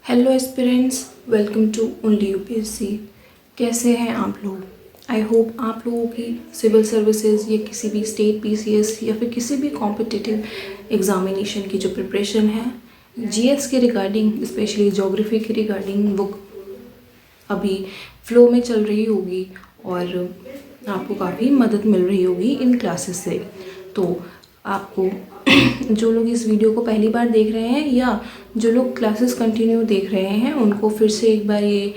Hello aspirants, welcome to only UPSC. कैसे हैं आप लोग? आई होप आप लोगों की सिविल सर्विसेज या किसी भी स्टेट पीसीएस या फिर किसी भी कॉम्पिटिटिव एग्जामिनेशन की जो प्रिपरेशन है जीएस के रिगार्डिंग, स्पेशली ज्योग्राफी के रिगार्डिंग, वो अभी फ्लो में चल रही होगी और आपको काफ़ी मदद मिल रही होगी इन क्लासेस से। तो आपको जो लोग इस वीडियो को पहली बार देख रहे हैं या जो लोग क्लासेस कंटिन्यू देख रहे हैं, उनको फिर से एक बार ये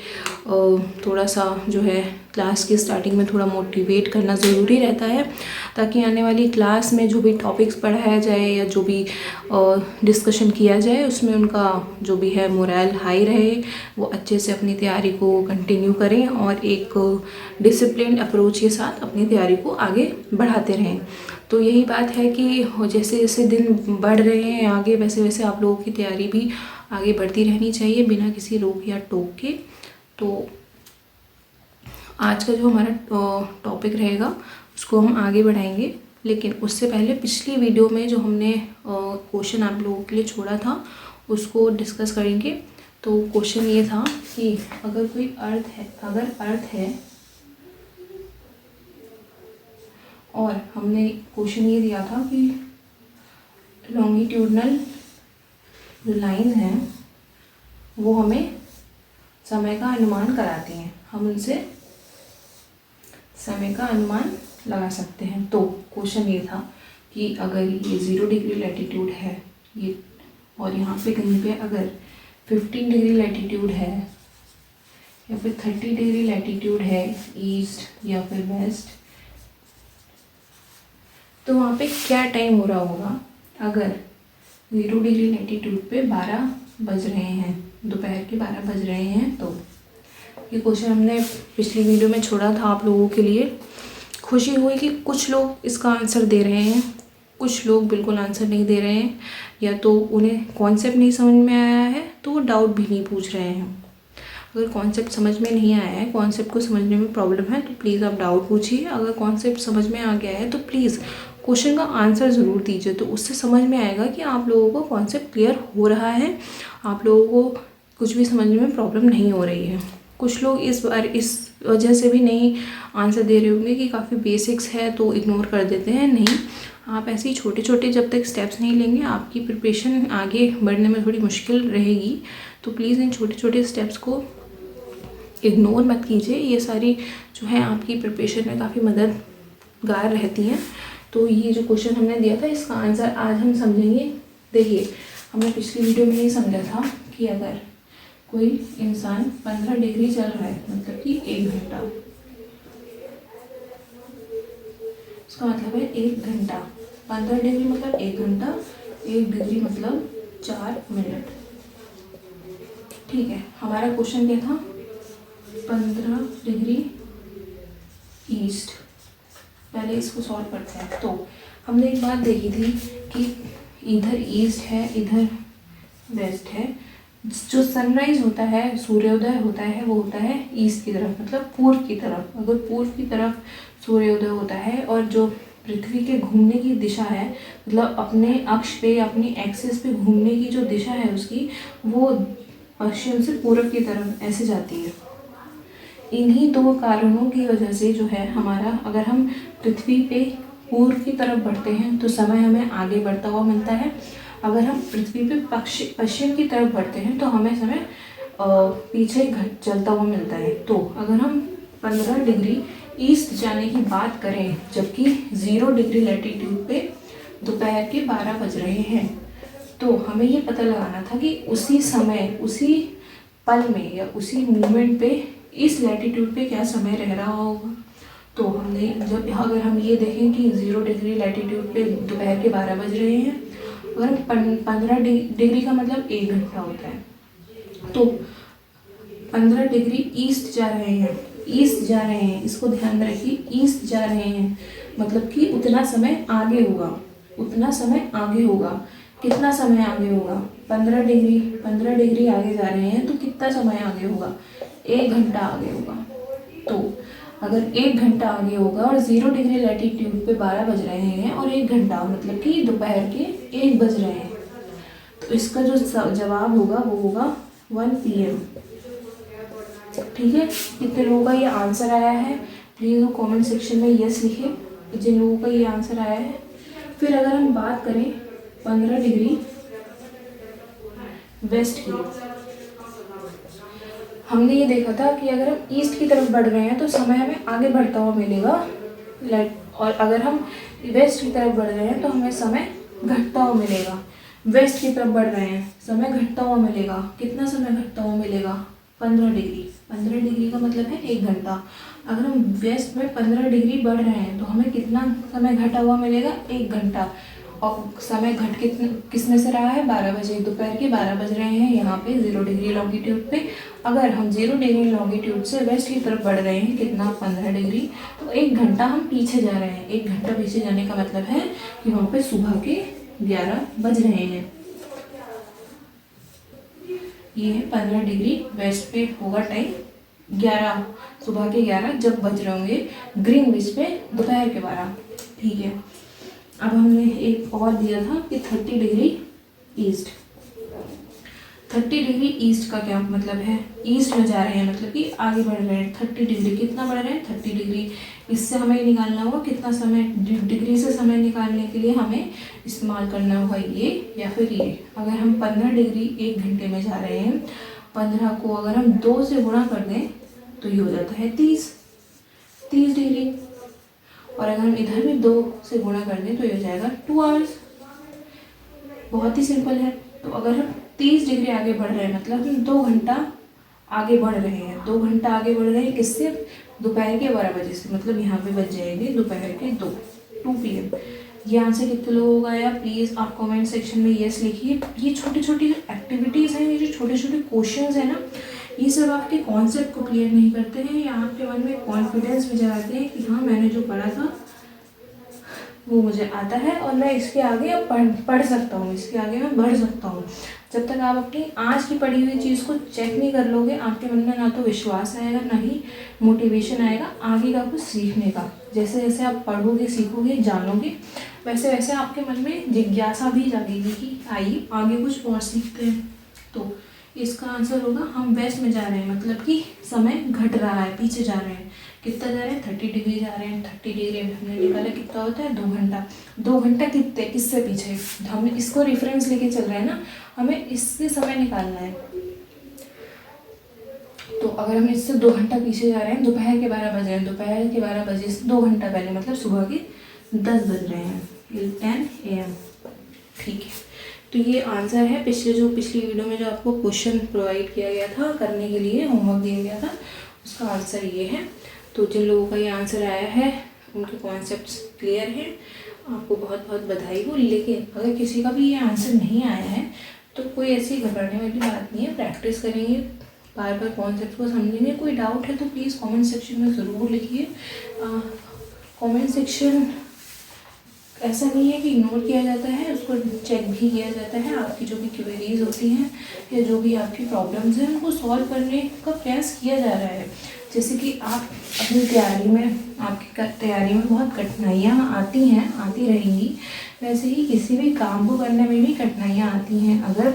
थोड़ा सा जो है क्लास की स्टार्टिंग में थोड़ा मोटिवेट करना ज़रूरी रहता है, ताकि आने वाली क्लास में जो भी टॉपिक्स पढ़ाया जाए या जो भी डिस्कशन किया जाए उसमें उनका जो भी है मोरल हाई रहे, वो अच्छे से अपनी तैयारी को कंटिन्यू करें और एक डिसिप्लिन अप्रोच के साथ अपनी तैयारी को आगे बढ़ाते रहें। तो यही बात है कि जैसे जैसे दिन बढ़ रहे हैं आगे, वैसे वैसे आप लोगों की तैयारी भी आगे बढ़ती रहनी चाहिए बिना किसी रोक या टोक के। तो आज का जो हमारा टॉपिक रहेगा उसको हम आगे बढ़ाएंगे, लेकिन उससे पहले पिछली वीडियो में जो हमने क्वेश्चन आप लोगों के लिए छोड़ा था उसको डिस्कस करेंगे। तो क्वेश्चन ये था कि अगर कोई अर्थ है और हमने क्वेश्चन ये दिया था कि लॉन्गिट्यूडनल जो लाइन है वो हमें समय का अनुमान कराती हैं, हम उनसे समय का अनुमान लगा सकते हैं। तो क्वेश्चन ये था कि अगर ये 0 डिग्री लैटिट्यूड है ये, और यहाँ पे कहीं पे अगर 15 डिग्री लैटिट्यूड है या फिर 30 डिग्री लैटिट्यूड है ईस्ट या फिर वेस्ट, तो वहाँ पे क्या टाइम हो रहा होगा अगर 0 डिग्री लैटिट्यूड पे 12 बज रहे हैं, दोपहर के 12 बज रहे हैं। तो ये क्वेश्चन हमने पिछली वीडियो में छोड़ा था आप लोगों के लिए। खुशी हुई कि कुछ लोग इसका आंसर दे रहे हैं, कुछ लोग बिल्कुल आंसर नहीं दे रहे हैं, या तो उन्हें कॉन्सेप्ट नहीं समझ में आया है तो वो डाउट भी नहीं पूछ रहे हैं। अगर कॉन्सेप्ट समझ में नहीं आया है, कॉन्सेप्ट को समझने में प्रॉब्लम है, तो प्लीज़ आप डाउट पूछिए। अगर कॉन्सेप्ट समझ में आ गया है तो प्लीज़ क्वेश्चन का आंसर ज़रूर दीजिए, तो उससे समझ में आएगा कि आप लोगों को कॉन्सेप्ट क्लियर हो रहा है, आप लोगों को कुछ भी समझने में प्रॉब्लम नहीं हो रही है। कुछ लोग इस बार इस वजह से भी नहीं आंसर दे रहे होंगे कि काफ़ी बेसिक्स है तो इग्नोर कर देते हैं। नहीं, आप ऐसे ही छोटे छोटे जब तक स्टेप्स नहीं लेंगे आपकी प्रिपरेशन आगे बढ़ने में थोड़ी मुश्किल रहेगी। तो प्लीज़ इन छोटे छोटे स्टेप्स को इग्नोर मत कीजिए, ये सारी जो है आपकी प्रिपरेशन में काफ़ी मददगार रहती हैं। तो ये जो क्वेश्चन हमने दिया था इसका आंसर आज हम समझेंगे। देखिए, हमने पिछली वीडियो में ये समझा था कि अगर कोई इंसान 15 डिग्री चल रहा है मतलब कि 1 घंटा, इसका मतलब है 1 घंटा, 15 डिग्री मतलब 1 घंटा, 1 डिग्री मतलब 4 मिनट। ठीक है, हमारा क्वेश्चन क्या था? 15 डिग्री ईस्ट। पहले इसको सॉल्व करते हैं। तो हमने एक बात देखी थी कि इधर ईस्ट है, इधर वेस्ट है। जो सनराइज होता है, सूर्योदय होता है, वो होता है ईस्ट की तरफ, मतलब पूर्व की तरफ। अगर पूर्व की तरफ सूर्योदय होता है और जो पृथ्वी के घूमने की दिशा है, मतलब अपने अक्ष पे, अपनी एक्सिस पे घूमने की जो दिशा है उसकी, वो पश्चिम से पूर्व की तरफ ऐसे जाती है। इन्हीं 2 कारणों की वजह से जो है हमारा, अगर हम पृथ्वी पे पूर्व की तरफ बढ़ते हैं तो समय हमें आगे बढ़ता हुआ मिलता है। अगर हम पृथ्वी पे पश्चिम की तरफ बढ़ते हैं तो हमें समय पीछे चलता हुआ मिलता है। तो अगर हम 15 डिग्री ईस्ट जाने की बात करें, जबकि 0 डिग्री लैटिट्यूड पे दोपहर के 12 बज रहे हैं, तो हमें ये पता लगाना था कि उसी समय, उसी पल में या उसी मोमेंट पे इस लैटिट्यूड पे क्या समय रह रहा होगा। तो हमने जब अगर हम ये देखें कि 0 डिग्री लैटिट्यूड पे दोपहर के 12 बज रहे हैं, अगर 15 डिग्री का मतलब 1 घंटा होता है, तो 15 डिग्री ईस्ट जा रहे हैं, ईस्ट जा रहे हैं, इसको ध्यान रखिए, ईस्ट जा रहे हैं मतलब कि उतना समय आगे होगा, उतना समय आगे होगा। कितना समय आगे होगा? 15 डिग्री आगे जा रहे हैं तो कितना समय आगे होगा? 1 घंटा आगे होगा। तो अगर 1 घंटा आगे होगा और 0 डिग्री लैटिट्यूड पे 12 बज रहे हैं और 1 घंटा मतलब कि दोपहर के 1 बज रहे हैं, तो इसका जो जवाब होगा वो होगा 1 PM। ठीक है, कितने लोगों का ये आंसर आया है प्लीज़ वो कमेंट सेक्शन में यस लिखे जिन लोगों का ये आंसर आया है। फिर अगर हम बात करें 15 डिग्री वेस्ट की, हमने ये देखा था कि अगर हम ईस्ट की तरफ बढ़ रहे हैं तो समय हमें आगे बढ़ता हुआ मिलेगा, और अगर हम वेस्ट की तरफ बढ़ रहे हैं तो हमें समय घटता हुआ मिलेगा। वेस्ट की तरफ बढ़ रहे हैं, समय घटता हुआ मिलेगा। कितना समय घटता हुआ मिलेगा? 15 डिग्री। 15 डिग्री का मतलब है 1 घंटा। अगर हम वेस्ट में 15 डिग्री बढ़ रहे हैं तो हमें कितना समय घटा हुआ मिलेगा? 1 घंटा। और समय घट किस में से रहा है? 12 बजे, दोपहर के 12 बज रहे हैं यहाँ पे 0 डिग्री लॉन्गिट्यूड पे। अगर हम 0 डिग्री लॉन्गिट्यूड से वेस्ट की तरफ बढ़ रहे हैं, कितना? 15 डिग्री, तो 1 घंटा हम पीछे जा रहे हैं। 1 घंटा पीछे जाने का मतलब है कि वहाँ पे सुबह के 11 बज रहे हैं। ये है 15 डिग्री वेस्ट पे होगा टाइम 11, सुबह के 11 जब बज रहे होंगे। ग्रीनविच पे दोपहर के 12। ठीक है, अब हमने एक और दिया था कि 30 डिग्री ईस्ट। 30 डिग्री ईस्ट का क्या मतलब है? ईस्ट में जा रहे हैं मतलब कि आगे बढ़ रहे हैं। 30 डिग्री कितना बढ़ रहे हैं? 30 डिग्री। इससे हमें निकालना होगा कितना समय, डिग्री से समय निकालने के लिए हमें इस्तेमाल करना होगा ये या फिर ये। अगर हम 15 डिग्री 1 घंटे में जा रहे हैं, 15 को अगर हम 2 से गुणा कर दें तो ये हो जाता है 30 डिग्री। और अगर हम इधर भी 2 से गुणा कर दें तो ये हो जाएगा 2 आवर्स। बहुत ही सिंपल है। तो अगर हम 30 डिग्री आगे बढ़ रहे हैं मतलब हम 2 घंटा आगे बढ़ रहे हैं। 2 घंटा आगे बढ़ रहे हैं किससे? दोपहर के 12 बजे से। मतलब यहाँ पे बज जाएंगे दोपहर के 2 PM। ये आंसर कितने लोगों का आया प्लीज़ आप कमेंट सेक्शन में यस लिखिए। ये छोटी छोटी एक्टिविटीज़ हैं, ये जो छोटे छोटे क्वेश्चंस हैं ना, ये सब आपके कॉन्सेप्ट को क्लियर नहीं करते हैं या आपके मन में कॉन्फिडेंस भी जगाते हैं कि हाँ मैंने जो पढ़ा था वो मुझे आता है और मैं इसके आगे अब पढ़ सकता हूँ, इसके आगे मैं बढ़ सकता हूँ। जब तक आप अपनी आज की पढ़ी हुई चीज़ को चेक नहीं कर लोगे, आपके मन में ना तो विश्वास आएगा ना ही मोटिवेशन आएगा आगे का कुछ सीखने का। जैसे जैसे आप पढ़ोगे, सीखोगे, जानोगे, वैसे वैसे आपके मन में जिज्ञासा भी जागेगी कि आइए आगे कुछ और सीखते हैं। तो इसका आंसर होगा हम वेस्ट में जा रहे हैं मतलब कि समय घट रहा है, पीछे जा रहे हैं। कितना जा रहे हैं? 30 डिग्री जा रहे हैं। 30 डिग्री हमने निकाला कितना होता है? 2 घंटा। 2 घंटा कितने, किससे पीछे? हम इसको रेफरेंस लेके चल रहे हैं ना, हमें इससे समय निकालना है। तो अगर हम इससे 2 घंटा पीछे जा रहे हैं, दोपहर के 12 बज रहे हैं, दोपहर के 12 बजे से 2 घंटा पहले मतलब सुबह के 10 बज रहे हैं, 10 AM। ठीक है, तो ये आंसर है पिछली वीडियो में जो आपको क्वेश्चन प्रोवाइड किया गया था करने के लिए, होमवर्क दिया गया था, उसका आंसर ये है। तो जिन लोगों का ये आंसर आया है उनके कॉन्सेप्ट्स क्लियर हैं, आपको बहुत बहुत बधाई हो। लेकिन अगर किसी का भी ये आंसर नहीं आया है तो कोई ऐसी घबराने वाली बात नहीं है, प्रैक्टिस करेंगे, बार बार कॉन्सेप्ट को समझेंगे। कोई डाउट है तो प्लीज़ कमेंट सेक्शन में ज़रूर लिखिए। कमेंट सेक्शन ऐसा नहीं है कि इग्नोर किया जाता है, उसको चेक भी किया जाता है। आपकी जो भी क्वेरीज होती हैं या जो भी आपकी प्रॉब्लम्स हैं उनको सॉल्व करने का प्रयास किया जा रहा है। जैसे कि आप अपनी तैयारी में, आपकी तैयारी में बहुत कठिनाइयाँ आती हैं, आती रहेंगी, वैसे ही किसी भी काम को करने में भी कठिनाइयाँ आती हैं। अगर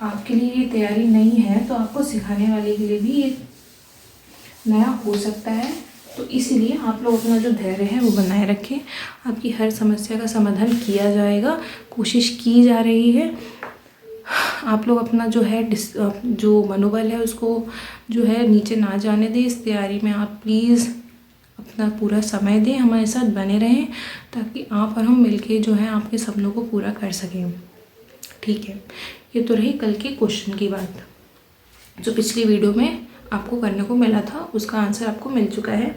आपके लिए ये तैयारी नहीं है तो आपको सिखाने वाले के लिए भी ये नया हो सकता है। तो इसीलिए आप लोग अपना जो धैर्य है वो बनाए रखें। आपकी हर समस्या का समाधान किया जाएगा, कोशिश की जा रही है। आप लोग अपना जो है जो मनोबल है उसको जो है नीचे ना जाने दें। इस तैयारी में आप प्लीज़ अपना पूरा समय दें, हमारे साथ बने रहें ताकि आप और हम मिलके जो है आपके सपनों को पूरा कर सकें। ठीक है, ये तो रही कल के क्वेश्चन की बात। जो पिछली वीडियो में आपको करने को मिला था उसका आंसर आपको मिल चुका है।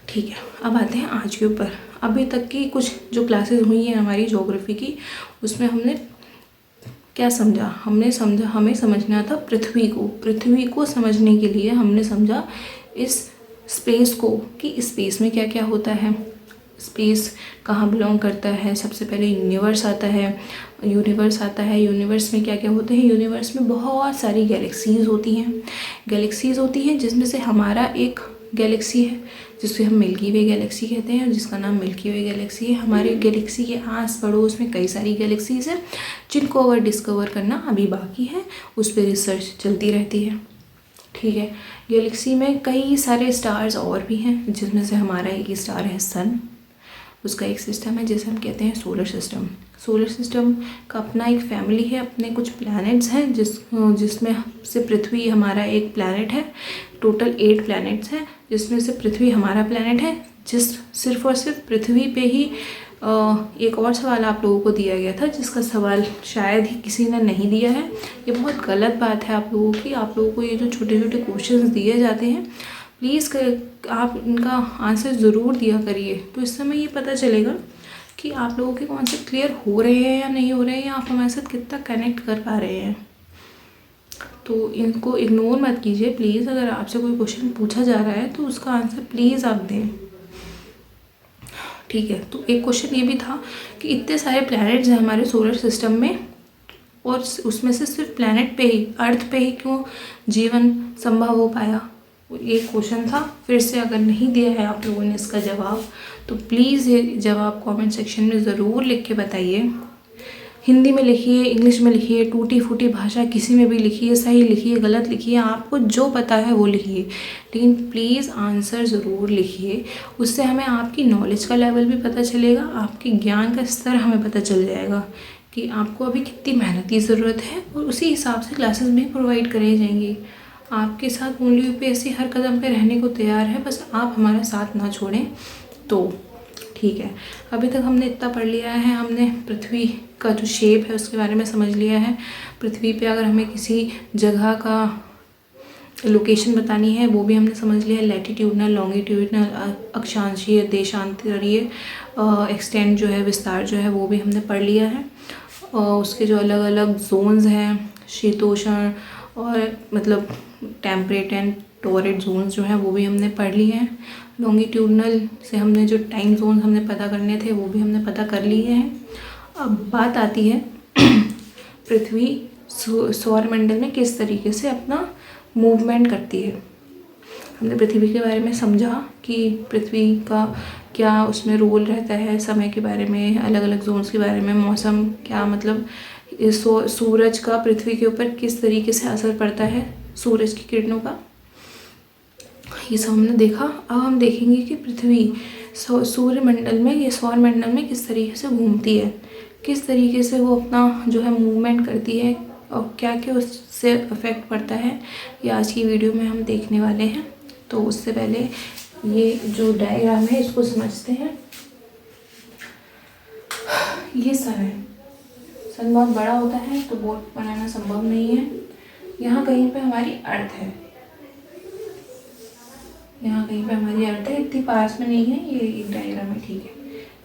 ठीक है, अब आते हैं आज के ऊपर। अभी तक की कुछ जो क्लासेस हुई हैं हमारी ज्योग्राफी की, उसमें हमने क्या समझा? हमें समझना था पृथ्वी को समझने के लिए हमने समझा इस स्पेस को, कि स्पेस में क्या क्या होता है, स्पेस कहाँ बिलोंग करता है। सबसे पहले यूनिवर्स आता है, यूनिवर्स में क्या क्या होते हैं। यूनिवर्स में बहुत सारी गैलेक्सीज़ होती हैं जिसमें से हमारा एक गैलेक्सी है जिसको हम मिल्की वे गैलेक्सी कहते हैं, और जिसका नाम मिल्की वे गैलेक्सी है। हमारे गैलेक्सी के आस पड़ोस में कई सारी गैलेक्सीज हैं जिनको और डिस्कवर करना अभी बाकी है, उस पर रिसर्च चलती रहती है। ठीक है, गैलेक्सी में कई सारे स्टार्स और भी हैं, जिसमें से हमारा एक स्टार है सन। उसका एक सिस्टम है जिसे हम कहते हैं सोलर सिस्टम। सोलर सिस्टम का अपना एक फैमिली है, अपने कुछ प्लैनेट्स हैं जिसमें से पृथ्वी हमारा एक प्लैनेट है। टोटल 8 प्लैनेट्स हैं जिसमें से पृथ्वी हमारा प्लैनेट है। सिर्फ और सिर्फ पृथ्वी पे ही एक और सवाल आप लोगों को दिया गया था, जिसका सवाल शायद ही किसी ने नहीं दिया है। ये बहुत गलत बात है आप लोगों की। आप लोगों को ये जो छोटे छोटे क्वेश्चंस दिए जाते हैं, प्लीज़ आप इनका आंसर ज़रूर दिया करिए, तो इस समय ये पता चलेगा कि आप लोगों के कॉन्सेप्ट क्लियर हो रहे हैं या नहीं हो रहे हैं, या आप हमारे साथ कितना कनेक्ट कर पा रहे हैं। तो इनको इग्नोर मत कीजिए प्लीज़। अगर आपसे कोई क्वेश्चन पूछा जा रहा है तो उसका आंसर प्लीज़ आप दें। ठीक है, तो एक क्वेश्चन ये भी था कि इतने सारे प्लैनेट्स हैं हमारे सोलर सिस्टम में, और उसमें से सिर्फ प्लैनेट पे ही, अर्थ पे ही क्यों जीवन संभव हो पाया? ये क्वेश्चन था। फिर से अगर नहीं दिया है आप लोगों ने इसका जवाब, तो प्लीज़ ये जवाब कमेंट सेक्शन में ज़रूर लिख के बताइए। हिंदी में लिखिए, इंग्लिश में लिखिए, टूटी फूटी भाषा किसी में भी लिखिए, सही लिखिए, गलत लिखिए, आपको जो पता है वो लिखिए, लेकिन प्लीज़ आंसर ज़रूर लिखिए। उससे हमें आपकी नॉलेज का लेवल भी पता चलेगा, आपके ज्ञान का स्तर हमें पता चल जाएगा कि आपको अभी कितनी मेहनत की ज़रूरत है, और उसी हिसाब से क्लासेस भी प्रोवाइड कराई जाएंगी। आपके साथ ओनली यूपीएससी हर कदम पे रहने को तैयार है, बस आप हमारा साथ ना छोड़ें तो ठीक है। अभी तक हमने इतना पढ़ लिया है, हमने पृथ्वी का जो शेप है उसके बारे में समझ लिया है। पृथ्वी पे अगर हमें किसी जगह का लोकेशन बतानी है वो भी हमने समझ लिया है। लैटिट्यूडनल, लॉन्गिट्यूडनल, अक्षांशीय, देशांतरीय एक्सटेंड जो है, विस्तार जो है, वो भी हमने पढ़ लिया है। उसके जो अलग अलग जोन्स हैं, शीतोष्ण और मतलब टेम्परेट एंड टॉरेट जोन्स जो हैं वो भी हमने पढ़ लिए हैं। लॉन्गिट्यूडनल से हमने जो टाइम जोन हमने पता करने थे वो भी हमने पता कर लिए हैं। अब बात आती है पृथ्वी सौरमंडल में किस तरीके से अपना मूवमेंट करती है। हमने पृथ्वी के बारे में समझा कि पृथ्वी का क्या उसमें रोल रहता है, समय के बारे में, अलग अलग जोन्स के बारे में, मौसम क्या, मतलब सूरज का पृथ्वी के ऊपर किस तरीके से असर पड़ता है, सूरज की किरणों का, ये सब हमने देखा। अब हम देखेंगे कि पृथ्वी सूर्यमंडल में, ये सौरमंडल में किस तरीके से घूमती है, किस तरीके से वो अपना जो है मूवमेंट करती है, और क्या क्या उससे अफेक्ट पड़ता है, ये आज की वीडियो में हम देखने वाले हैं। तो उससे पहले ये जो डायग्राम है इसको समझते हैं। ये सन है, सन बहुत बड़ा होता है तो बोर्ड बनाना संभव नहीं है। यहाँ कहीं पे हमारी अर्थ है, यहाँ कहीं पे हमारी अर्थ है, इतनी पास में नहीं है, ये एक डायग्राम है, ठीक है।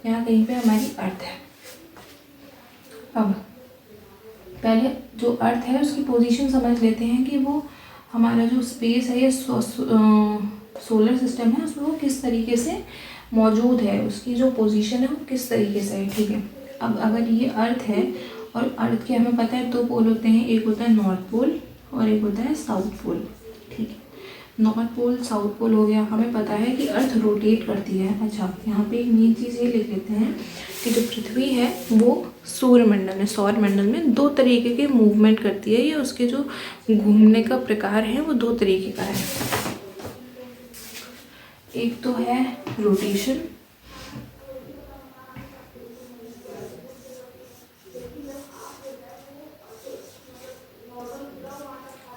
यहाँ कहीं पे हमारी अर्थ है। अब पहले जो अर्थ है उसकी पोजीशन समझ लेते हैं कि वो हमारा जो स्पेस है, ये सोलर सिस्टम है, उसमें वो किस तरीके से मौजूद है, उसकी जो पोजीशन है वो किस तरीके से है, ठीक है। अब अगर ये अर्थ है, और अर्थ के हमें पता है 2 पोल होते हैं, एक होता है नॉर्थ पोल और एक होता है साउथ पोल, ठीक है। नॉर्थ पोल, साउथ पोल हो गया, हमें पता है कि अर्थ रोटेट करती है। अच्छा, यहाँ पे एक मेन चीज़ ये लिख लेते हैं कि जो पृथ्वी है वो सूर्यमंडल में, सौरमंडल में 2 तरीके के मूवमेंट करती है, या उसके जो घूमने का प्रकार है वो 2 तरीके का है। एक तो है रोटेशन,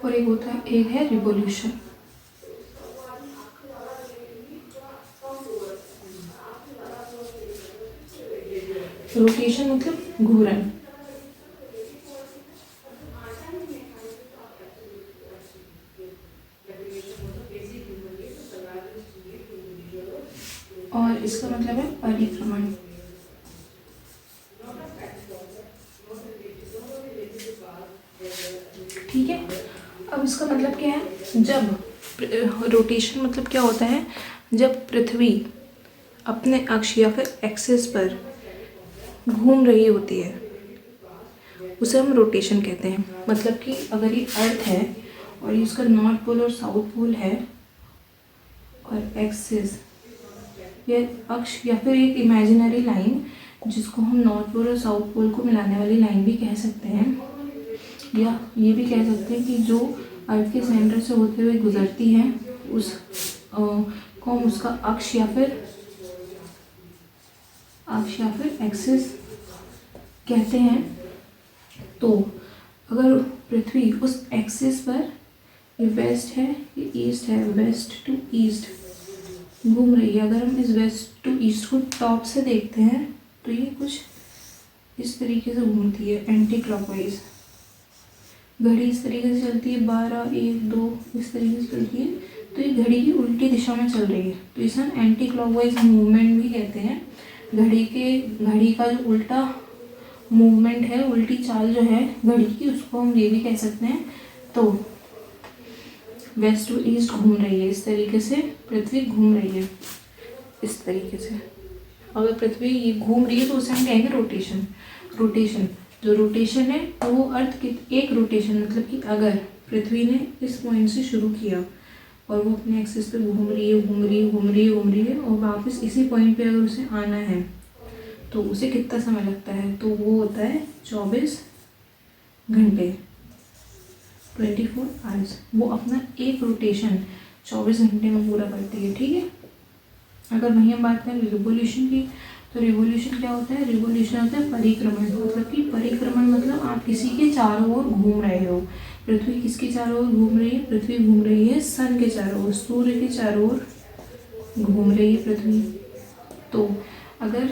और एक है रिवोल्यूशन। रोटेशन मतलब घूर्णन, और इसका मतलब है परिक्रमण। ठीक है, अब इसका मतलब क्या है, जब रोटेशन मतलब क्या होता है, जब पृथ्वी अपने अक्ष या फिर एक्सिस पर घूम रही होती है उसे हम रोटेशन कहते हैं। मतलब कि अगर ये अर्थ है और इसका नॉर्थ पोल और साउथ पोल है, और एक्सिस या अक्ष या फिर एक इमेजिनरी लाइन जिसको हम नॉर्थ पोल और साउथ पोल को मिलाने वाली लाइन भी कह सकते हैं, या ये भी कह सकते हैं कि जो अर्थ के सेंटर से होते हुए गुजरती है उस को हम उसका अक्ष या फिर एक्सिस कहते हैं। तो अगर पृथ्वी उस एक्सिस पर, ये वेस्ट है ये ईस्ट है, वेस्ट टू ईस्ट घूम रही है, अगर हम इस वेस्ट टू ईस्ट को टॉप से देखते हैं तो ये कुछ इस तरीके से घूमती है एंटी क्लॉकवाइज। घड़ी इस तरीके से चलती है, 12, 1, 2 इस तरीके से चलती है, तो ये घड़ी की उल्टी दिशा में चल रही है, तो इसे हम एंटी क्लॉकवाइज मूवमेंट भी कहते हैं। घड़ी का जो उल्टा मूवमेंट है, उल्टी चाल जो है घड़ी की, उसको हम ये भी कह सकते हैं। तो वेस्ट टू ईस्ट घूम रही है, इस तरीके से पृथ्वी घूम रही है, इस तरीके से। अगर पृथ्वी ये घूम रही है तो उसे हम कहेंगे रोटेशन। जो रोटेशन है वो अर्थ की एक रोटेशन, मतलब कि अगर पृथ्वी ने इस पॉइंट से शुरू किया और वो अपने एक्सिस पे घूम रही है और वापस इसी पॉइंट पे अगर उसे आना है तो उसे कितना समय लगता है, तो वो होता है 24 घंटे, 24 आवर्स। वो अपना एक रोटेशन 24 घंटे में पूरा करती है, ठीक है। अगर वहीं हम बात करें रिवोल्यूशन की, तो रिवोल्यूशन क्या होता है? रिवोल्यूशन होता है परिक्रमण, मतलब कि परिक्रमण मतलब आप किसी के चारों ओर घूम रहे हो। पृथ्वी किसके चारों ओर घूम रही है? पृथ्वी घूम रही है सन के चारों ओर, सूर्य के चारों ओर घूम रही है पृथ्वी। तो अगर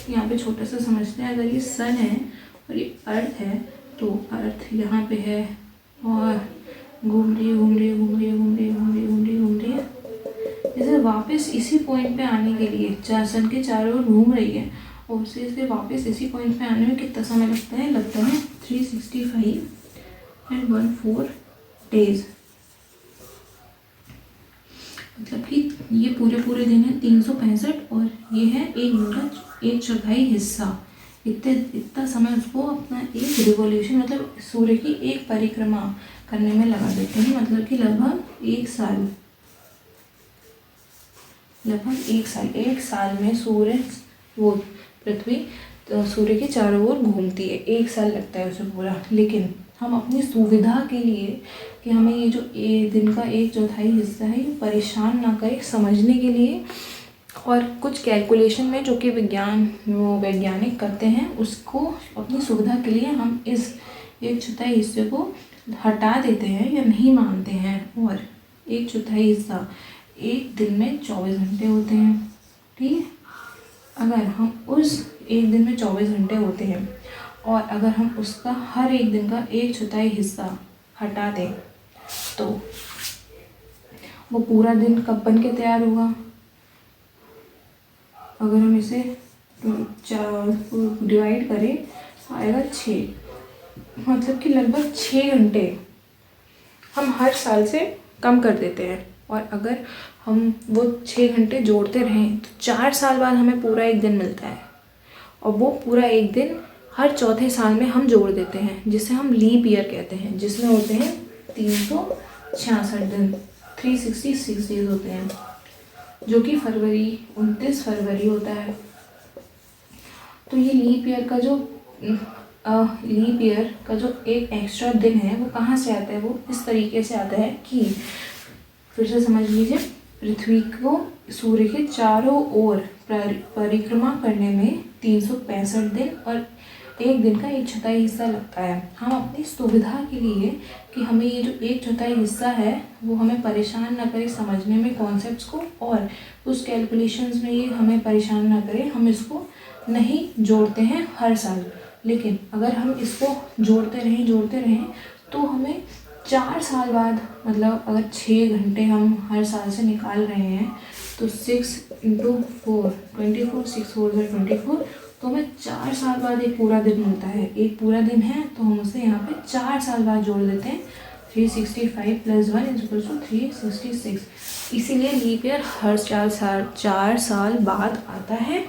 यहाँ पे छोटा सा समझते हैं, अगर ये सन है और ये अर्थ है, तो अर्थ यहाँ पे है और घूम रही है। जैसे वापस इसी पॉइंट पे आने के लिए सन के चारों ओर घूम रही है और उसे वापस इसी पॉइंट पे आने में कितना समय लगता है? 365.14 डेज। मतलब कि ये पूरे दिन है 365 और ये है एक दिन का 1/4 हिस्सा। इतना समय उसको अपना एक रिवॉल्यूशन मतलब सूर्य की एक परिक्रमा करने में लगा देते हैं, मतलब कि लगभग एक साल। एक साल में पृथ्वी सूर्य के चारों ओर घूमती है, एक साल लगता है उसे पूरा। लेकिन हम अपनी सुविधा के लिए कि हमें ये जो दिन का 1/4 हिस्सा है ये परेशान ना करे, समझने के लिए और कुछ कैलकुलेशन में जो कि वैज्ञानिक करते हैं, उसको अपनी सुविधा के लिए हम इस 1/4 हिस्से को हटा देते हैं या नहीं मानते हैं। और 1/4 हिस्सा एक दिन में 24 घंटे होते हैं, ठीक है। अगर हम उस एक दिन में 24 घंटे होते हैं और अगर हम उसका हर एक दिन का 1/4 हिस्सा हटा दें तो वो पूरा दिन कब बन के तैयार होगा? अगर हम इसे डिवाइड करें आएगा 6, मतलब कि लगभग 6 घंटे हम हर साल से कम कर देते हैं। और अगर हम वो 6 घंटे जोड़ते रहें तो 4 साल बाद हमें पूरा एक दिन मिलता है और वो पूरा एक दिन हर चौथे साल में हम जोड़ देते हैं, जिसे हम लीप ईयर कहते हैं, जिसमें होते हैं 366 दिन, 366 डेज होते हैं, जो कि 29 फरवरी होता है। तो ये लीप ईयर का जो एक एक्स्ट्रा दिन है वो कहाँ से आता है? वो इस तरीके से आता है कि फिर से समझ लीजिए, पृथ्वी को सूर्य के चारों ओर परिक्रमा करने में 365 दिन और एक दिन का 1/4 हिस्सा लगता है। हम अपनी सुविधा के लिए कि हमें ये जो 1/4 हिस्सा है वो हमें परेशान ना करे समझने में कॉन्सेप्ट्स को, और उस कैलकुलेशंस में ये हमें परेशान ना करे, हम इसको नहीं जोड़ते हैं हर साल। लेकिन अगर हम इसको जोड़ते रहें तो हमें 4 साल बाद, मतलब अगर 6 घंटे हम हर साल से निकाल रहे हैं तो 6 × 4 24, 6 4 24, तो हमें 4 साल बाद एक पूरा दिन मिलता है। एक पूरा दिन है तो हम उसे यहाँ पे 4 साल बाद जोड़ देते हैं। 365 + 1 = 366। इसीलिए लीप ईयर हर 4 साल बाद आता है।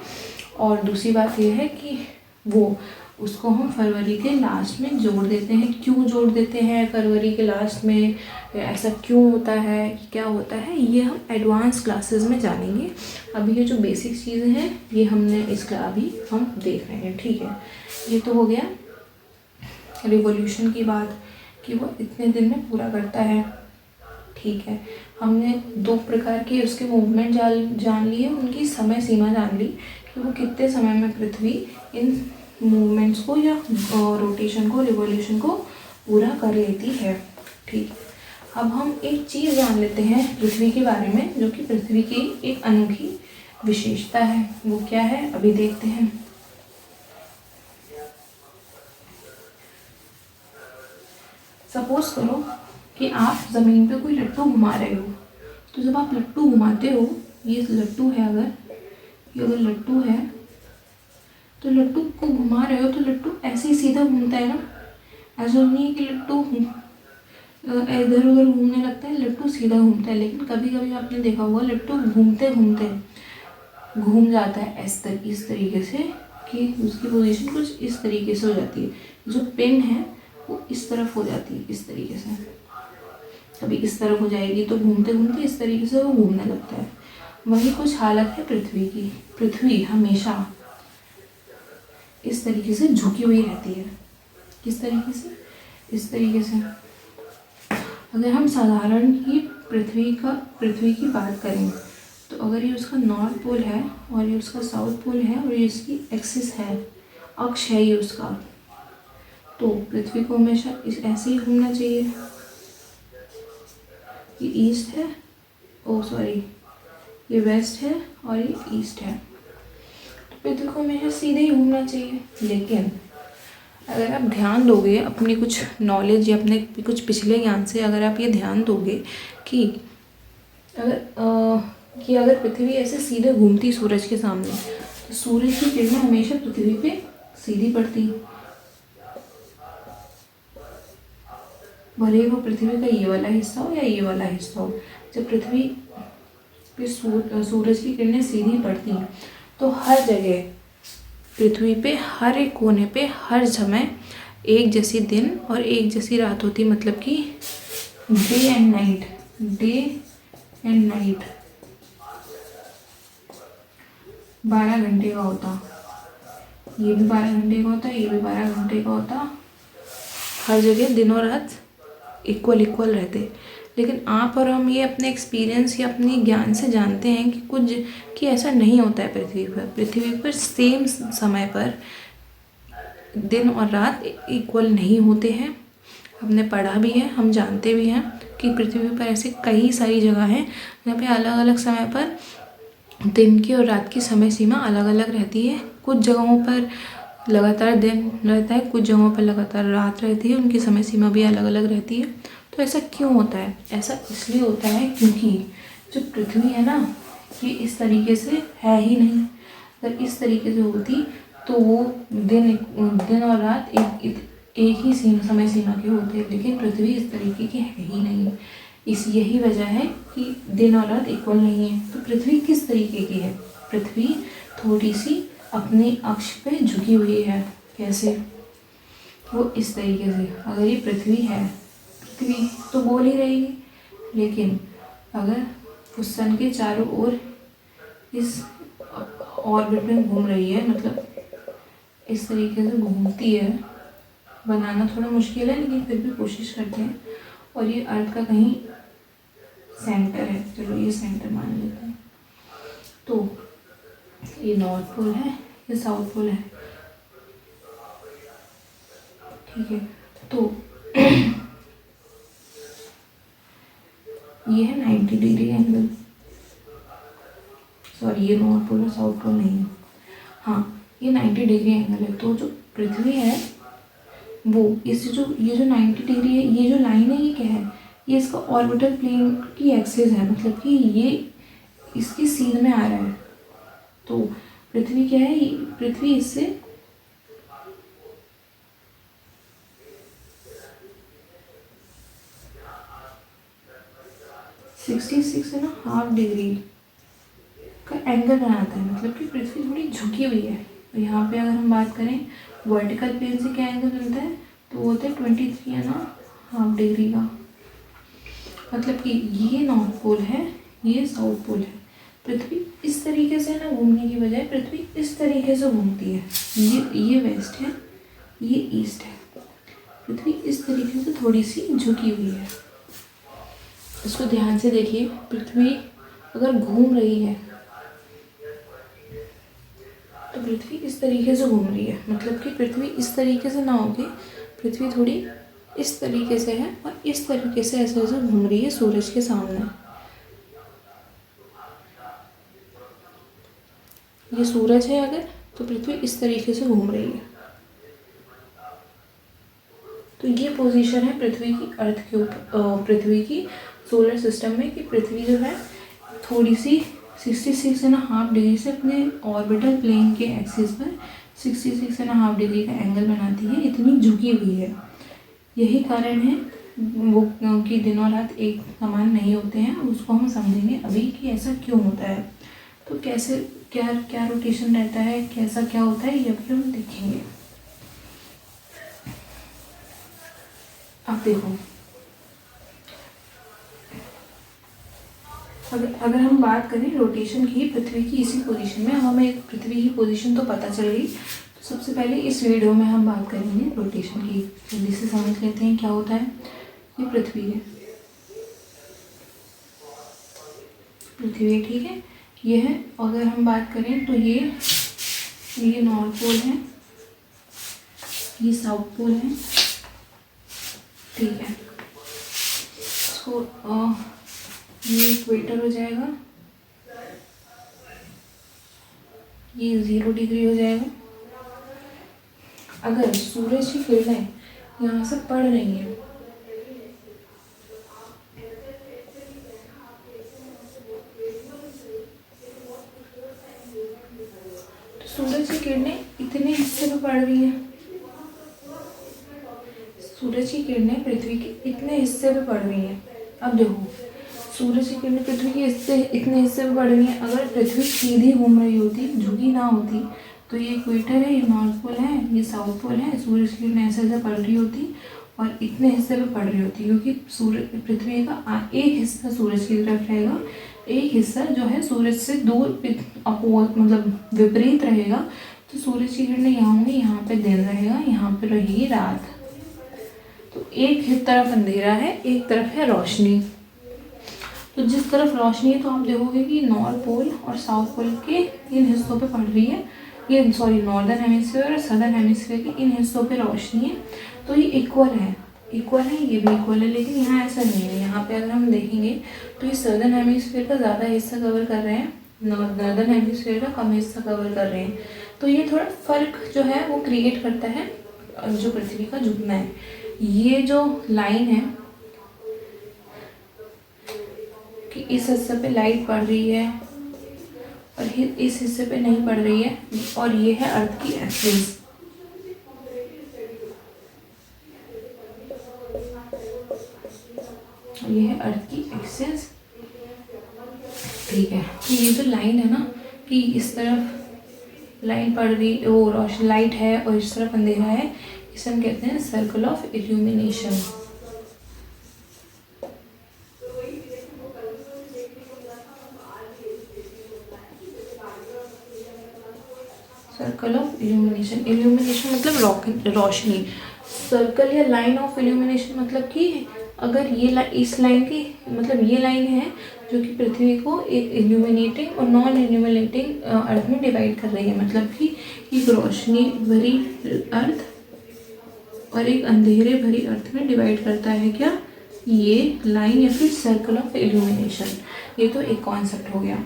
और दूसरी बात यह है कि वो उसको हम फरवरी के लास्ट में जोड़ देते हैं। क्यों जोड़ देते हैं फरवरी के लास्ट में, ऐसा क्यों होता है, क्या होता है, ये हम एडवांस क्लासेस में जानेंगे। अभी ये जो बेसिक चीज़ें हैं ये हमने इसका अभी हम देख रहे हैं, ठीक है। ये तो हो गया रिवॉल्यूशन की बात कि वो इतने दिन में पूरा करता है, ठीक है। हमने 2 प्रकार के उसके मूवमेंट जान लिए, उनकी समय सीमा जान ली कि वो कितने समय में पृथ्वी इन मूवमेंट्स को या रोटेशन को, रिवॉल्यूशन को पूरा कर लेती है, ठीक। अब हम एक चीज़ जान लेते हैं पृथ्वी के बारे में, जो कि पृथ्वी की एक अनोखी विशेषता है। वो क्या है अभी देखते हैं। सपोज करो कि आप ज़मीन पे कोई लट्टू घुमा रहे हो, तो जब आप लट्टू घुमाते हो, ये लट्टू है, अगर लट्टू है तो लट्टू को घुमा रहे हो तो लट्टू ऐसे ही सीधा घूमता है ना, ऐसा नहीं है कि लट्टू इधर उधर घूमने लगता है, लट्टू सीधा घूमता है। लेकिन कभी कभी आपने देखा होगा लट्टू घूमते घूमते घूम जाता है इस तरीके से कि उसकी पोजीशन कुछ इस तरीके से हो जाती है, जो पिन है वो इस तरफ हो जाती है, इस तरीके से कभी इस तरफ हो जाएगी, तो घूमते घूमते इस तरीके से वो घूमने लगता है। वही कुछ हालत है पृथ्वी की। पृथ्वी हमेशा इस तरीके से झुकी हुई रहती है। किस तरीके से? इस तरीके से। अगर हम साधारण ही पृथ्वी की बात करें, तो अगर ये उसका नॉर्थ पोल है और ये उसका साउथ पोल है और ये इसकी एक्सिस है, अक्ष है ये उसका, तो पृथ्वी को हमेशा ऐसे ही घूमना चाहिए। ये ईस्ट है, ये वेस्ट है और ये ईस्ट है, तो पृथ्वी को हमेशा सीधे ही घूमना चाहिए। लेकिन अगर आप ध्यान दोगे अपनी कुछ नॉलेज या अपने कुछ पिछले ज्ञान से, अगर आप ये ध्यान दोगे कि अगर पृथ्वी ऐसे सीधे घूमती सूरज के सामने, तो सूरज की किरणें हमेशा पृथ्वी पे सीधी पड़ती, भले वो पृथ्वी का ये वाला हिस्सा हो या ये वाला हिस्सा हो। जब पृथ्वी पे सूरज की किरणें सीधी पड़ती हैं, तो हर जगह पृथ्वी पे हर एक कोने पे हर समय एक जैसी दिन और एक जैसी रात होती, मतलब कि डे एंड नाइट 12 घंटे का होता। ये भी 12 घंटे का होता, ये भी 12 घंटे का होता। हर जगह दिन और रात इक्वल रहते। लेकिन आप और हम ये अपने एक्सपीरियंस या अपने ज्ञान से जानते हैं कि ऐसा नहीं होता है पृथ्वी पर सेम समय पर दिन और रात इक्वल नहीं होते हैं। हमने पढ़ा भी है, हम जानते भी हैं कि पृथ्वी पर ऐसे कई सारी जगह हैं जहाँ पे अलग अलग समय पर दिन की और रात की समय सीमा अलग अलग रहती है। कुछ जगहों पर लगातार दिन रहता है, कुछ जगहों पर लगातार रात रहती है, उनकी समय सीमा भी अलग अलग रहती है। तो ऐसा क्यों होता है? ऐसा इसलिए होता है क्योंकि जो पृथ्वी है ना, ये इस तरीके से है ही नहीं। अगर इस तरीके से होती तो वो दिन और रात एक ही समय सीमा के होते हैं, लेकिन पृथ्वी इस तरीके की है ही नहीं। यही वजह है कि दिन और रात इक्वल नहीं है। तो पृथ्वी किस तरीके की है? पृथ्वी थोड़ी सी अपने अक्ष पे झुकी हुई है। कैसे? वो इस तरीके से। अगर ये पृथ्वी है, पृथ्वी तो गोल ही रहेगी, लेकिन अगर वो सन के चारों ओर इस ऑर्बिट में घूम रही है, मतलब इस तरीके से घूमती है, बनाना थोड़ा मुश्किल है लेकिन फिर भी कोशिश करते हैं। और ये अर्थ का कहीं सेंटर है, चलो ये सेंटर मान लेते हैं। तो ये नॉर्थ पोल है, ये साउथ पोल है, ठीक है। तो ये है 90 डिग्री एंगल। सॉरी, ये नॉर्थ पोल और साउथ पोल नहीं है, हाँ ये 90 डिग्री एंगल है। तो जो पृथ्वी है वो ये जो 90 डिग्री है, ये जो लाइन है ये क्या है? ये इसका ऑर्बिटल प्लेन की एक्सिस है, मतलब कि ये इसकी सीध में आ रहा है। तो पृथ्वी क्या है? पृथ्वी इससे 66 है ना, हाफ डिग्री का एंगल बनाता है, मतलब कि पृथ्वी थोड़ी झुकी हुई है। तो यहाँ पे अगर हम बात करें वर्टिकल प्लेन से क्या एंगल मिलता है, तो वो होता है 23.5 डिग्री का। मतलब कि ये नॉर्थ पोल है, ये साउथ पोल है। पृथ्वी इस तरीके से ना घूमने की बजाय पृथ्वी इस तरीके से घूमती है। ये वेस्ट है, ये ईस्ट है। पृथ्वी इस तरीके से थोड़ी सी झुकी हुई है। इसको ध्यान से देखिए, पृथ्वी अगर घूम रही है तो पृथ्वी इस तरीके से घूम रही है, मतलब कि पृथ्वी इस तरीके से ना होके पृथ्वी थोड़ी इस तरीके से है और इस तरीके से ऐसे ऐसे घूम रही है सूरज के सामने। ये सूरज है अगर, तो पृथ्वी इस तरीके से घूम रही है। तो ये पोजीशन है पृथ्वी की अर्थ के ऊपर, पृथ्वी की सोलर सिस्टम में, कि पृथ्वी जो है थोड़ी सी 66.5 डिग्री से अपने ऑर्बिटल प्लेन के एक्सिस पर 66.5 डिग्री का एंगल बनाती है, इतनी झुकी हुई है। यही कारण है वो कि दिन और रात एक समान नहीं होते हैं। उसको हम समझेंगे अभी कि ऐसा क्यों होता है, तो कैसे क्या क्या रोटेशन रहता है, कैसा क्या होता है, ये भी हम देखेंगे। अब देखो, अगर हम बात करें रोटेशन की पृथ्वी की इसी पोजीशन में, हमें पृथ्वी की पोजीशन तो पता चल गई। तो सबसे पहले इस वीडियो में हम बात करेंगे रोटेशन की। जल्दी से समझ लेते हैं क्या होता है। ये पृथ्वी है, पृथ्वी है, ठीक है, ये है। अगर हम बात करें तो ये नॉर्थ पोल है, ये साउथ पोल है, ठीक है। इसको ये इक्वेटर हो जाएगा, ये 0 डिग्री हो जाएगा। अगर सूरज की किरणें यहाँ से पड़ रही हैं, तो सूरज की किरणें इतने हिस्से में पड़ रही हैं, सूरज की किरणें पृथ्वी के इतने हिस्से पे पड़ रही हैं। अब देखो, सूरज की किरणें पृथ्वी के इतने हिस्से पे पड़ रही हैं। अगर पृथ्वी सीधी घूम रही होती, झुकी ना होती, तो ये इक्वेटर है, ये नॉर्थ पोल है, ये साउथ पोल है, सूरज की किरणें ऐसे ऐसे पड़ रही होती और इतने हिस्से पे पड़ रही होती, क्योंकि पृथ्वी का एक हिस्सा सूरज की तरफ रहेगा, एक हिस्सा जो है सूरज से दूर मतलब विपरीत रहेगा। तो सूरज की किरणें यहाँ होंगी, यहाँ पे दिन रहेगा, यहाँ पे रहेगी रात। तो एक तरफ अंधेरा है, एक तरफ है रोशनी। तो जिस तरफ रोशनी है, तो आप देखोगे कि नॉर्थ पोल और साउथ पोल के इन हिस्सों पे पड़ रही है, ये सॉरी नॉर्दर्न हेमिस्फीयर और सदर्न हेमिस्फीयर के इन हिस्सों पे रोशनी है। तो ये इक्वल है, ये भी इक्वल है। लेकिन यहाँ ऐसा नहीं है। यहाँ पे अगर हम देखेंगे तो ये सदर्न हेमिस्फीयर का ज़्यादा हिस्सा कवर कर रहे हैं, नॉर्दर्न हेमिस्फीयर का कम हिस्सा कवर कर रहे हैं। तो ये थोड़ा फर्क जो है वो क्रिएट करता है जो पृथ्वी का झुकना है। ये जो लाइन है कि इस हिस्से पे लाइट पड़ रही है और इस हिस्से पे नहीं पड़ रही है, और ये है अर्थ की एक्सिस। ये है अर्थ की एक्सिस, ठीक है। तो ये जो लाइन है ना कि इस तरफ लाइन पड़ रही, वो रोशनी लाइट है और इस तरफ अंधेरा है, इसे हम कहते हैं circle of illumination. Circle of illumination, illumination मतलब रोशनी। सर्कल या लाइन ऑफ इल्यूमिनेशन मतलब कि अगर ये इस लाइन की मतलब ये लाइन है जो कि पृथ्वी को एक इल्यूमिनेटिंग और नॉन इल्यूमिनेटिंग अर्थ में डिवाइड कर रही है। मतलब कि एक रोशनी भरी अर्थ और एक अंधेरे भरी अर्थ में डिवाइड करता है क्या, ये लाइन या फिर सर्कल ऑफ इल्यूमिनेशन। ये तो एक कॉन्सेप्ट हो गया,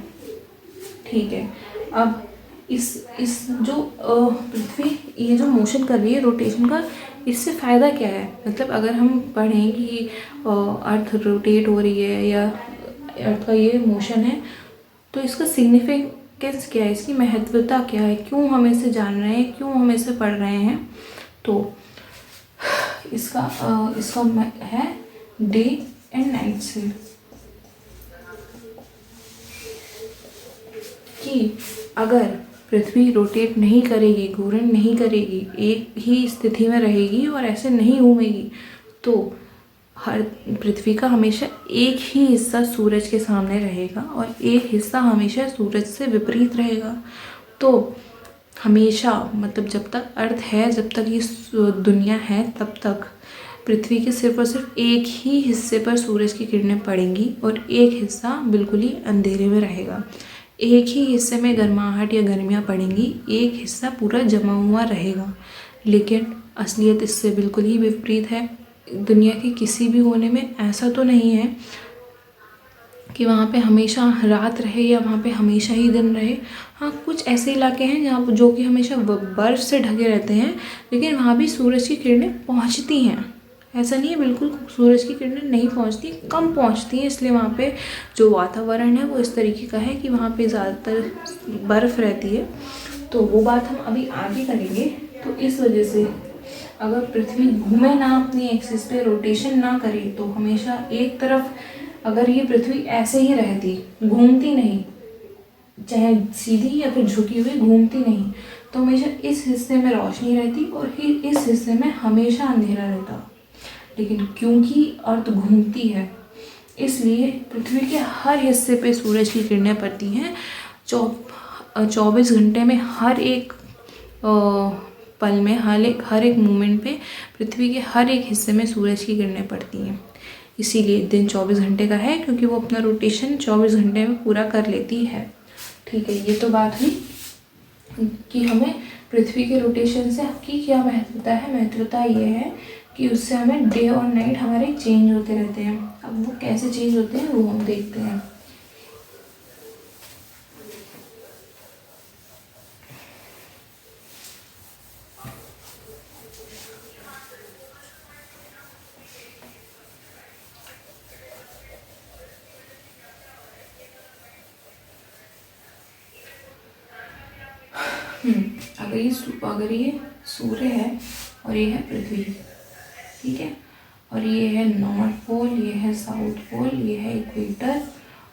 ठीक है। अब इस जो पृथ्वी ये जो मोशन कर रही है रोटेशन का, इससे फ़ायदा क्या है। मतलब अगर हम पढ़ें कि अर्थ रोटेट हो रही है या अर्थ का ये मोशन है, तो इसका सिग्निफिकेंस क्या है, इसकी महत्वता क्या है, क्यों हम इसे जान रहे हैं, क्यों हम इसे पढ़ रहे हैं। तो इसका है डे एंड नाइट से, कि अगर पृथ्वी रोटेट नहीं करेगी, घूर्णन नहीं करेगी, एक ही स्थिति में रहेगी और ऐसे नहीं घूमेगी, तो हर पृथ्वी का हमेशा एक ही हिस्सा सूरज के सामने रहेगा और एक हिस्सा हमेशा सूरज से विपरीत रहेगा। तो हमेशा मतलब जब तक अर्थ है, जब तक ये दुनिया है, तब तक पृथ्वी के सिर्फ और सिर्फ एक ही हिस्से पर सूरज की किरणें पड़ेंगी और एक हिस्सा बिल्कुल ही अंधेरे में रहेगा। एक ही हिस्से में गर्माहट या गर्मियाँ पड़ेंगी, एक हिस्सा पूरा जमा हुआ रहेगा। लेकिन असलियत इससे बिल्कुल ही विपरीत है। दुनिया के किसी भी कोने में ऐसा तो नहीं है कि वहाँ पे हमेशा रात रहे या वहाँ पे हमेशा ही दिन रहे। हाँ, कुछ ऐसे इलाके हैं जहाँ जो कि हमेशा बर्फ़ से ढके रहते हैं, लेकिन वहाँ भी सूरज की किरणें पहुँचती हैं। ऐसा नहीं है बिल्कुल सूरज की किरणें नहीं पहुँचती, कम पहुँचती हैं। इसलिए वहाँ पे जो वातावरण है वो इस तरीके का है कि वहाँ पे ज़्यादातर बर्फ़ रहती है। तो वो बात हम अभी आगे करेंगे। तो इस वजह से अगर पृथ्वी घूमे ना, अपनी एक्सिस पे रोटेशन ना करे, तो हमेशा एक तरफ अगर ये पृथ्वी ऐसे ही रहती, घूमती नहीं, चाहे सीधी या फिर झुकी हुई, घूमती नहीं, तो हमेशा इस हिस्से में रोशनी रहती और इस हिस्से में हमेशा अंधेरा रहता। लेकिन क्योंकि अर्थ घूमती है, इसलिए पृथ्वी के हर हिस्से पे सूरज की किरणें पड़ती हैं। 24 घंटे में हर एक पल में, हर एक मोमेंट पे पृथ्वी के हर एक हिस्से में सूरज की किरणें पड़ती हैं। इसीलिए दिन 24 घंटे का है, क्योंकि वो अपना रोटेशन 24 घंटे में पूरा कर लेती है। ठीक है, ये तो बात हुई कि हमें पृथ्वी के रोटेशन से की क्या महत्वता है। महत्वता ये है कि उससे हमें डे और नाइट हमारे चेंज होते रहते हैं। अब वो कैसे चेंज होते हैं वो हम देखते हैं। अगर ये सूर्य है और ये है पृथ्वी, ठीक है, और ये है नॉर्थ पोल, ये है साउथ पोल, ये है इक्वेटर,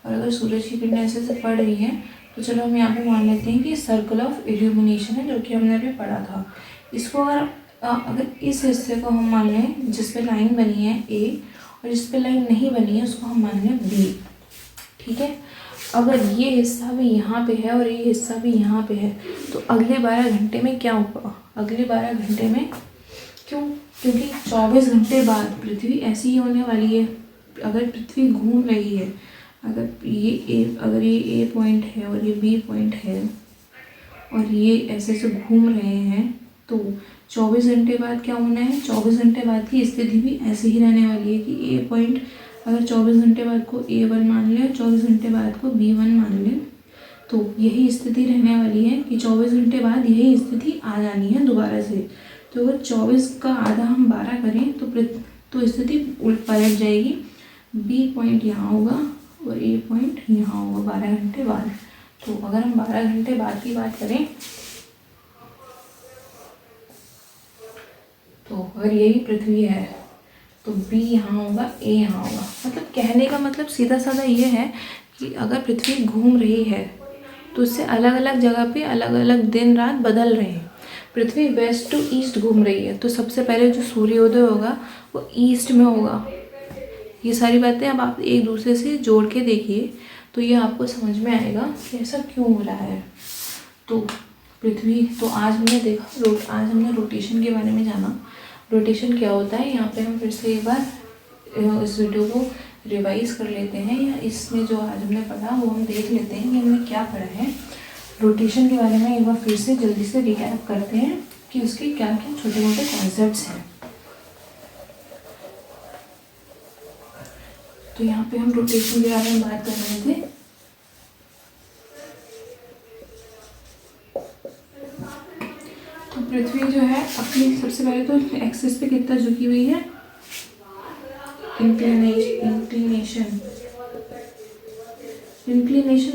और अगर सूरज की किरणें ऐसे से पड़ रही हैं, तो चलो हम यहाँ पे मान लेते हैं कि सर्कल ऑफ इल्यूमिनेशन है, जो कि हमने अभी पढ़ा था। इसको अगर इस हिस्से को हम मान लें जिस पे लाइन बनी है ए, और जिस पे लाइन नहीं बनी है उसको हम मान लें बी, ठीक है। अगर ये हिस्सा भी यहाँ पे है और ये हिस्सा भी यहाँ पे है, तो अगले 12 घंटे में क्या होगा? अगले 12 घंटे में क्योंकि 24 घंटे बाद पृथ्वी ऐसी ही होने वाली है। अगर पृथ्वी घूम रही है, अगर ये ए पॉइंट है और ये बी पॉइंट है और ये ऐसे से घूम रहे हैं, तो 24 घंटे बाद क्या होना है? 24 घंटे बाद की स्थिति भी ऐसे ही रहने वाली है कि ए पॉइंट अगर 24 घंटे बाद को A1 मान लें, 24 घंटे बाद को B1 मान लें, तो यही स्थिति रहने वाली है कि 24 घंटे बाद यही स्थिति आ जानी है दोबारा से। तो अगर 24 का आधा हम 12 करें तो स्थिति उल्ट पलट जाएगी। B पॉइंट यहाँ होगा और A पॉइंट यहाँ होगा 12 घंटे बाद। तो अगर हम 12 घंटे बाद की बात करें, तो अगर यही पृथ्वी है तो B यहाँ होगा, A यहाँ होगा। मतलब कहने का मतलब सीधा साधा ये है कि अगर पृथ्वी घूम रही है तो उससे अलग अलग जगह पे अलग अलग दिन रात बदल रहे हैं। पृथ्वी वेस्ट टू ईस्ट घूम रही है, तो सबसे पहले जो सूर्योदय होगा वो ईस्ट में होगा। ये सारी बातें अब आप एक दूसरे से जोड़ के देखिए तो ये आपको समझ में आएगा कि ऐसा क्यों हो रहा है। तो पृथ्वी, तो आज हमने देखा, आज हमने रोटेशन के बारे में जाना। रोटेशन क्या होता है, यहाँ पे हम फिर से एक बार इस वीडियो को रिवाइज कर लेते हैं, या इसमें जो आज हमने पढ़ा वो हम देख लेते हैं कि हमने क्या पढ़ा है। रोटेशन के बारे में एक बार फिर से जल्दी से रिकैप करते हैं कि उसके क्या क्या छोटे मोटे कॉन्सेप्ट्स हैं। तो यहाँ पे हम रोटेशन के बारे में बात कर रहे थे। तो पृथ्वी जो है अपनी सबसे पहले तो एक्सिस पे कितना झुकी हुई है, इंक्लिनेशन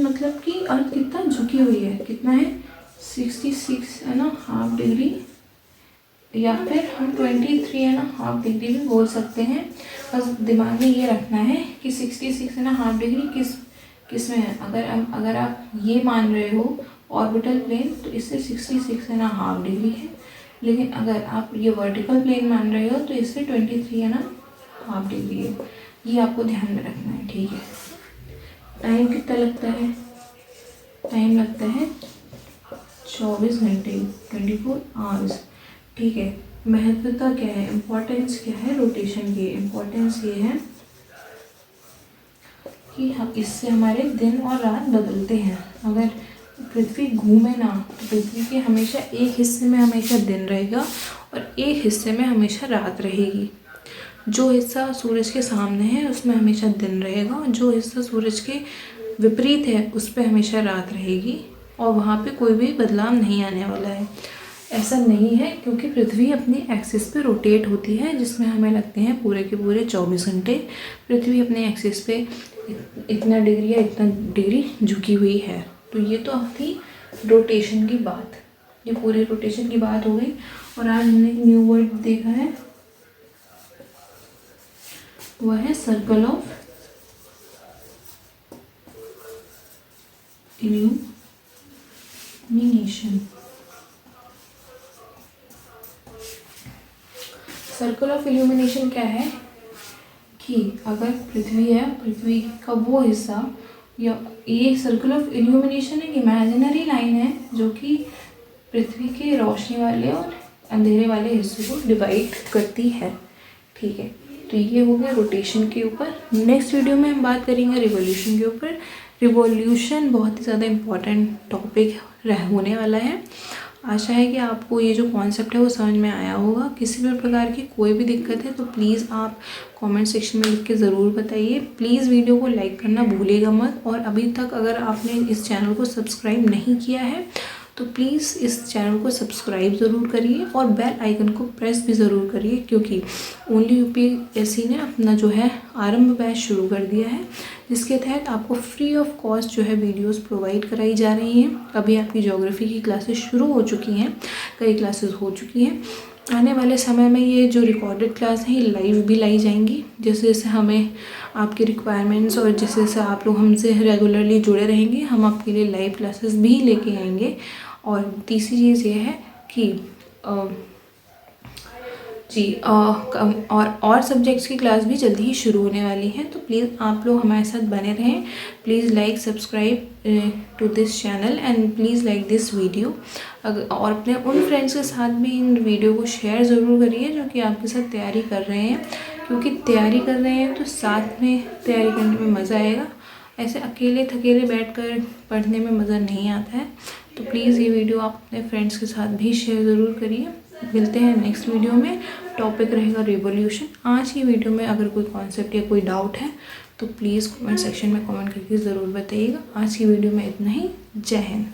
मतलब कि अर्थ कितना झुकी हुई है, कितना है 66 है ना हाफ डिग्री, या फिर हम 23 है ना हाफ डिग्री भी बोल सकते हैं। बस दिमाग में ये रखना है कि 66 है ना हाफ डिग्री किस में है। अगर आप ये मान रहे हो ऑर्बिटल प्लेन तो इससे 66.5 डिग्री है, लेकिन अगर आप ये वर्टिकल प्लेन मान रहे हो तो इससे 23.5 डिग्री है। ये आपको ध्यान में रखना है, ठीक है। टाइम कितना लगता है? टाइम लगता है 24 घंटे, 24 आवर्स, ठीक है। महत्वता क्या है, इम्पोर्टेंस क्या है रोटेशन की? इम्पोर्टेंस ये है कि हम इससे हमारे दिन और रात बदलते हैं। अगर पृथ्वी घूमे ना तो पृथ्वी के हमेशा एक हिस्से में हमेशा दिन रहेगा और एक हिस्से में हमेशा रात रहेगी। जो हिस्सा सूरज के सामने है उसमें हमेशा दिन रहेगा, और जो हिस्सा सूरज के विपरीत है उस पर हमेशा रात रहेगी, और वहाँ पे कोई भी बदलाव नहीं आने वाला है। ऐसा नहीं है क्योंकि पृथ्वी अपनी एक्सिस पे रोटेट होती है, जिसमें हमें लगते हैं पूरे के पूरे 24 घंटे पृथ्वी अपने एक्सिस पे इतना डिग्री या इतना डिग्री झुकी हुई है। तो ये तो थी रोटेशन की बात, ये पूरी रोटेशन की बात हो गई। और आज हमने एक न्यू वर्ड देखा है, वह है circle of illumination. Circle of illumination क्या है कि अगर पृथ्वी है, पृथ्वी का वो हिस्सा, या ये सर्कल ऑफ इल्यूमिनेशन एक इमेजिनरी लाइन है जो कि पृथ्वी के रोशनी वाले और अंधेरे वाले हिस्से को डिवाइड करती है, ठीक है। तो ये हो गया रोटेशन के ऊपर। नेक्स्ट वीडियो में हम बात करेंगे रिवॉल्यूशन के ऊपर। रिवॉल्यूशन बहुत ही ज़्यादा इम्पॉर्टेंट टॉपिक होने वाला है। आशा है कि आपको ये जो कॉन्सेप्ट है वो समझ में आया होगा। किसी भी प्रकार की कोई भी दिक्कत है तो प्लीज़ आप कमेंट सेक्शन में लिख के ज़रूर बताइए। प्लीज़ वीडियो को लाइक करना भूलिएगा मत, और अभी तक अगर आपने इस चैनल को सब्सक्राइब नहीं किया है तो प्लीज़ इस चैनल को सब्सक्राइब ज़रूर करिए और बेल आइकन को प्रेस भी ज़रूर करिए, क्योंकि ओनली यूपीएससी ने अपना जो है आरंभ बैच शुरू कर दिया है, जिसके तहत आपको फ्री ऑफ कॉस्ट जो है वीडियोस प्रोवाइड कराई जा रही हैं। अभी आपकी ज्योग्राफी की क्लासेस शुरू हो चुकी हैं, कई क्लासेस हो चुकी हैं। आने वाले समय में ये जो रिकॉर्डेड क्लास हैं ये लाइव भी लाई जाएंगी। जैसे जैसे हमें आपकी रिक्वायरमेंट्स और जैसे जैसे आप लोग हमसे रेगुलरली जुड़े रहेंगे, हम आपके लिए लाइव क्लासेस भी लेके आएंगे। और तीसरी चीज़ ये है कि और सब्जेक्ट्स की क्लास भी जल्दी ही शुरू होने वाली है, तो प्लीज़ आप लोग हमारे साथ बने रहें। Please like subscribe to this channel and please like this video. और अपने उन फ्रेंड्स के साथ भी इन वीडियो को शेयर ज़रूर करिए जो कि आपके साथ तैयारी कर रहे हैं, क्योंकि तैयारी कर रहे हैं तो साथ में तैयारी करने में मज़ा आएगा। ऐसे अकेले थकेले बैठकर पढ़ने में मज़ा नहीं आता है। तो प्लीज़ ये वीडियो आप अपने फ्रेंड्स के साथ भी शेयर ज़रूर करिए। मिलते हैं नेक्स्ट वीडियो में, टॉपिक रहेगा रिवॉल्यूशन। आज की वीडियो में अगर कोई कॉन्सेप्ट या कोई डाउट है तो प्लीज़ कमेंट सेक्शन में कमेंट करके ज़रूर बताइएगा। आज की वीडियो में इतना ही। जय हिंद।